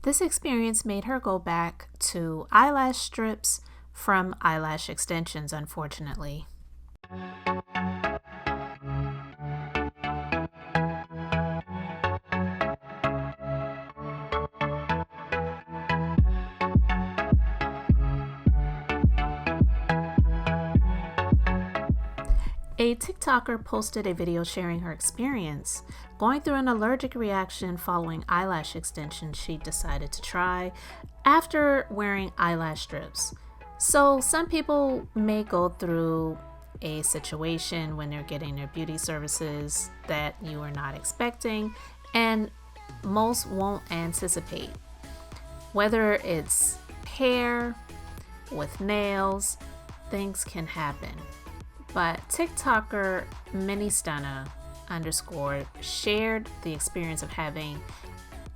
This experience made her go back to eyelash strips from eyelash extensions, unfortunately. A TikToker posted a video sharing her experience going through an allergic reaction following eyelash extensions she decided to try after wearing eyelash strips. So some people may go through a situation when they're getting their beauty services that you are not expecting, and most won't anticipate. Whether it's hair, with nails, things can happen. But TikToker Ministana _ shared the experience of having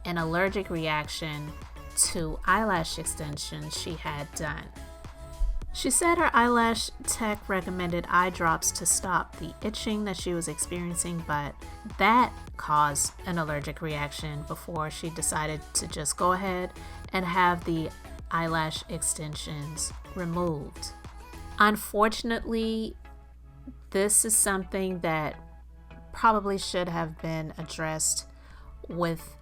an allergic reaction to eyelash extensions she had done. She said her eyelash tech recommended eye drops to stop the itching that she was experiencing, but that caused an allergic reaction before she decided to just go ahead and have the eyelash extensions removed. Unfortunately, this is something that probably should have been addressed with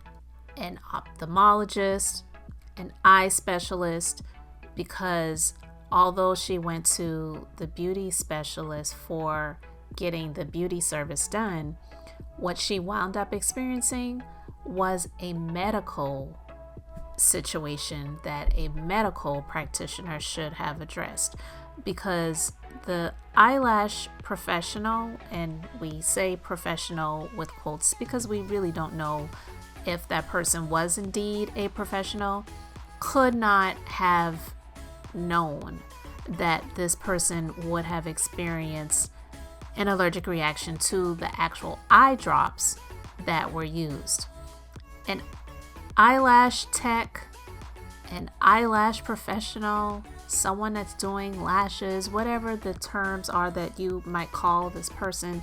an ophthalmologist, an eye specialist, because although she went to the beauty specialist for getting the beauty service done, what she wound up experiencing was a medical situation that a medical practitioner should have addressed, because the eyelash professional, and we say professional with quotes because we really don't know if that person was indeed a professional, could not have known that this person would have experienced an allergic reaction to the actual eye drops that were used. An eyelash tech, an eyelash professional, someone that's doing lashes, whatever the terms are that you might call this person,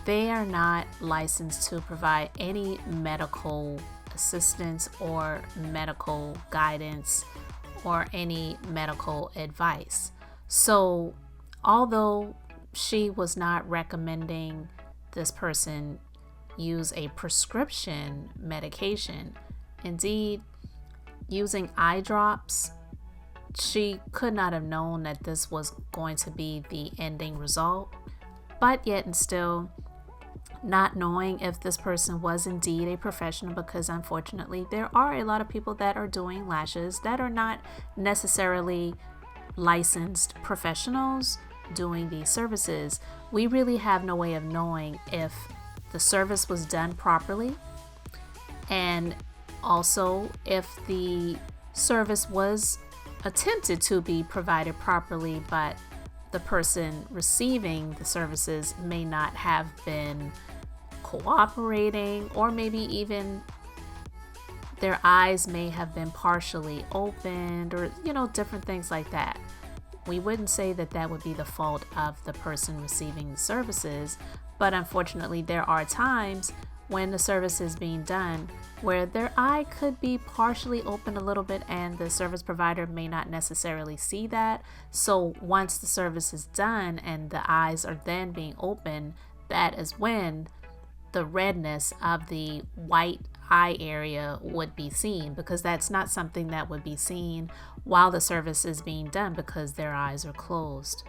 they are not licensed to provide any medical assistance or medical guidance or any medical advice. So although she was not recommending this person use a prescription medication, indeed using eye drops, she could not have known that this was going to be the ending result. But yet and still, not knowing if this person was indeed a professional, because unfortunately there are a lot of people that are doing lashes that are not necessarily licensed professionals doing these services. We really have no way of knowing if the service was done properly, and also if the service was attempted to be provided properly, but the person receiving the services may not have been cooperating, or maybe even their eyes may have been partially opened, or different things like that. We wouldn't say that that would be the fault of the person receiving the services, but unfortunately there are times when the service is being done where their eye could be partially open a little bit, and the service provider may not necessarily see that. So once the service is done and the eyes are then being open, that is when the redness of the white eye area would be seen, because that's not something that would be seen while the service is being done because their eyes are closed.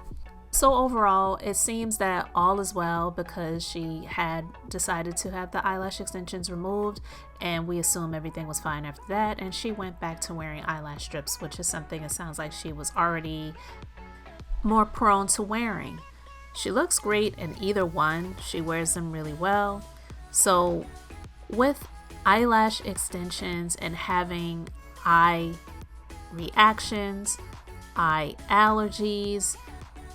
So overall, it seems that all is well, because she had decided to have the eyelash extensions removed, and we assume everything was fine after that, and she went back to wearing eyelash strips, which is something it sounds like she was already more prone to wearing. She looks great in either one. She wears them really well. So with eyelash extensions and having eye reactions, eye allergies,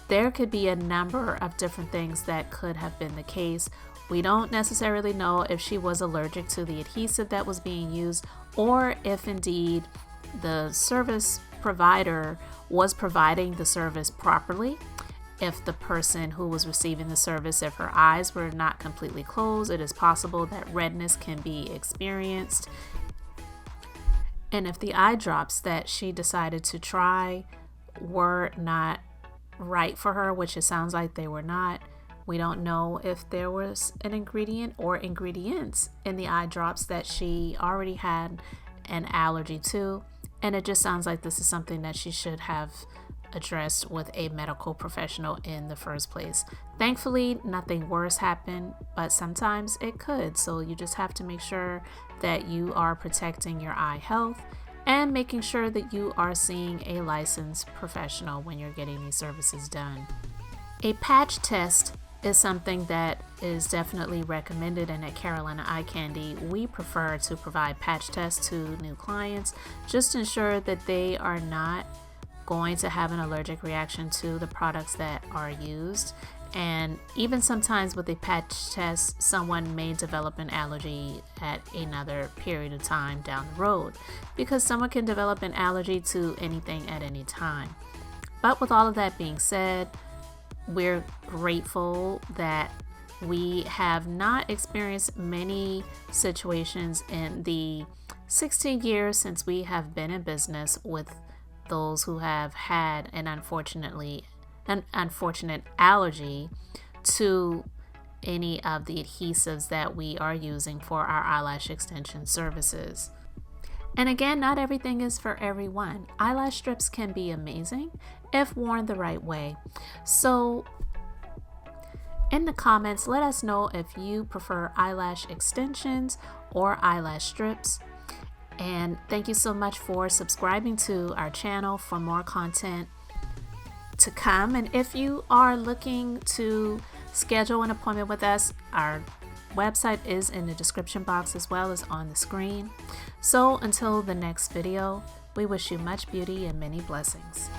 there could be a number of different things that could have been the case. We don't necessarily know if she was allergic to the adhesive that was being used, or if indeed the service provider was providing the service properly. If the person who was receiving the service, if her eyes were not completely closed, it is possible that redness can be experienced. And if the eye drops that she decided to try were not right for her, which it sounds like they were not, we don't know if there was an ingredient or ingredients in the eye drops that she already had an allergy to. And it just sounds like this is something that she should have addressed with a medical professional in the first place. Thankfully, nothing worse happened, but sometimes it could. So you just have to make sure that you are protecting your eye health and making sure that you are seeing a licensed professional when you're getting these services done. A patch test is something that is definitely recommended, and at Carolina Eye Candy we prefer to provide patch tests to new clients just to ensure that they are not going to have an allergic reaction to the products that are used. And even sometimes with a patch test, someone may develop an allergy at another period of time down the road, because someone can develop an allergy to anything at any time. But with all of that being said, we're grateful that we have not experienced many situations in the 16 years since we have been in business with those who have had an unfortunate allergy to any of the adhesives that we are using for our eyelash extension services. And again, not everything is for everyone. Eyelash strips can be amazing if worn the right way. So in the comments, let us know if you prefer eyelash extensions or eyelash strips. And thank you so much for subscribing to our channel for more content to come. And if you are looking to schedule an appointment with us, our website is in the description box as well as on the screen. So until the next video, we wish you much beauty and many blessings.